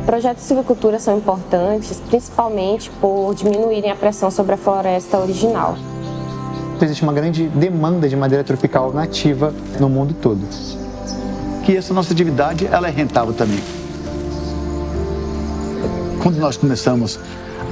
Projetos de silvicultura são importantes, principalmente por diminuírem a pressão sobre a floresta original. Existe uma grande demanda de madeira tropical nativa no mundo todo. Que essa nossa atividade ela é rentável também. Quando nós começamos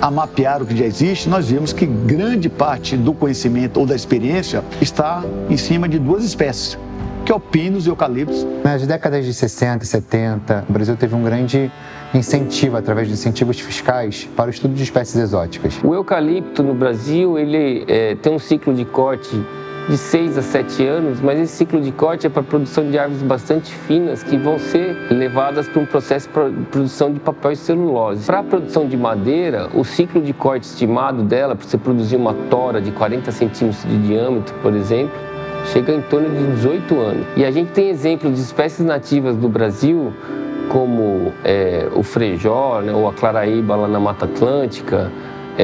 a mapear o que já existe, nós vimos que grande parte do conhecimento ou da experiência está em cima de duas espécies, que é o pinus e o eucalipto. Nas décadas de 60 e 70, o Brasil teve um grande incentivo, através de incentivos fiscais, para o estudo de espécies exóticas. O eucalipto no Brasil ele tem um ciclo de corte de 6 a 7 anos, mas esse ciclo de corte é para a produção de árvores bastante finas que vão ser levadas para um processo de produção de papel e celulose. Para a produção de madeira, o ciclo de corte estimado dela, para você produzir uma tora de 40 centímetros de diâmetro, por exemplo, chega em torno de 18 anos. E a gente tem exemplos de espécies nativas do Brasil, como o frejó, né, ou a claraíba lá na Mata Atlântica,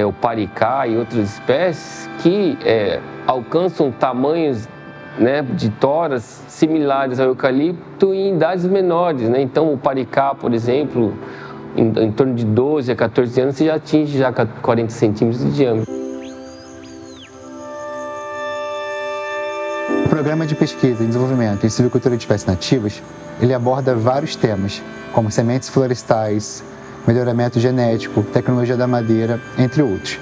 o paricá e outras espécies que alcançam tamanhos, né, de toras similares ao eucalipto em idades menores, né? Então o paricá, por exemplo, em torno de 12 a 14 anos, você já atinge 40 centímetros de diâmetro. O Programa de Pesquisa e Desenvolvimento em Silvicultura de Espécies Nativas, ele aborda vários temas, como sementes florestais, melhoramento genético, tecnologia da madeira, entre outros.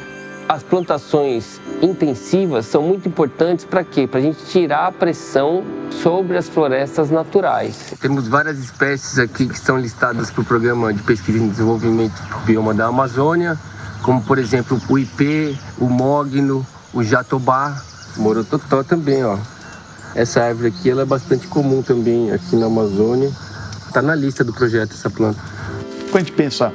As plantações intensivas são muito importantes para quê? Para a gente tirar a pressão sobre as florestas naturais. Temos várias espécies aqui que estão listadas para o Programa de Pesquisa e Desenvolvimento do Bioma da Amazônia, como, por exemplo, o ipê, o mogno, o jatobá, o morototó também, ó. Essa árvore aqui ela é bastante comum também aqui na Amazônia. Está na lista do projeto essa planta. Quando a gente pensa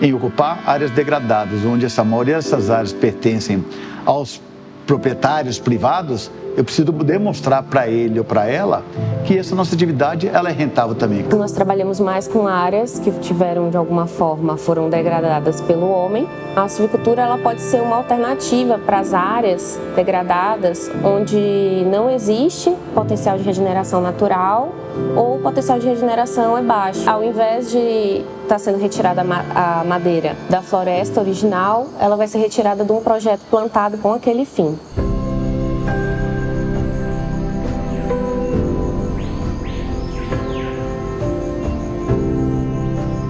em ocupar áreas degradadas, onde a maioria dessas áreas pertencem aos proprietários privados, eu preciso demonstrar para ele ou para ela que essa nossa atividade ela é rentável também. Nós trabalhamos mais com áreas que tiveram, de alguma forma, foram degradadas pelo homem. A silvicultura ela pode ser uma alternativa para as áreas degradadas onde não existe potencial de regeneração natural ou o potencial de regeneração é baixo. Ao invés de estar sendo retirada a madeira da floresta original, ela vai ser retirada de um projeto plantado com aquele fim.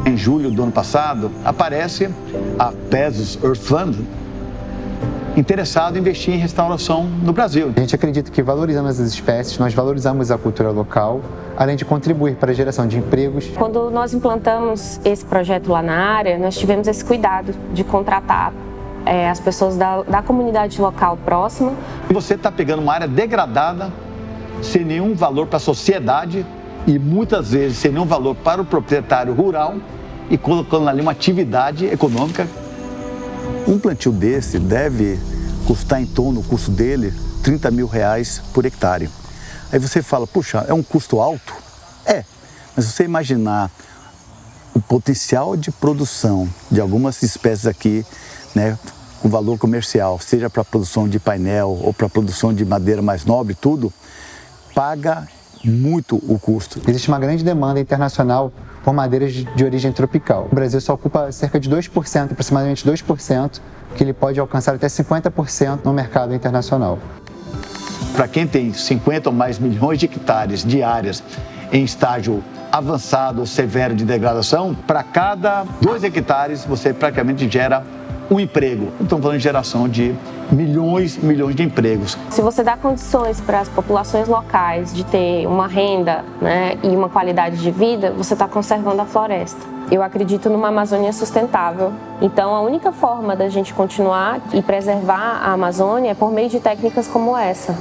Em julho do ano passado, aparece a Pesos Earth Fund, interessado em investir em restauração no Brasil. A gente acredita que valorizando as espécies, nós valorizamos a cultura local, além de contribuir para a geração de empregos. Quando nós implantamos esse projeto lá na área, nós tivemos esse cuidado de contratar as pessoas da comunidade local próxima. Você está pegando uma área degradada, sem nenhum valor para a sociedade e muitas vezes sem nenhum valor para o proprietário rural e colocando ali uma atividade econômica. Um plantio desse deve custar em torno, o custo dele, R$30 mil por hectare. Aí você fala, puxa, é um custo alto? É, mas se você imaginar o potencial de produção de algumas espécies aqui, né, com valor comercial, seja para a produção de painel ou para a produção de madeira mais nobre, tudo, paga muito o custo. Existe uma grande demanda internacional por madeiras de origem tropical. O Brasil só ocupa cerca de 2%, aproximadamente 2%, que ele pode alcançar até 50% no mercado internacional. Para quem tem 50 ou mais milhões de hectares de áreas em estágio avançado ou severo de degradação, para cada 2 hectares você praticamente gera um emprego. Então, falando de geração de milhões de empregos. Se você dá condições para as populações locais de ter uma renda, né, e uma qualidade de vida, você está conservando a floresta. Eu acredito numa Amazônia sustentável. Então, a única forma da gente continuar e preservar a Amazônia é por meio de técnicas como essa.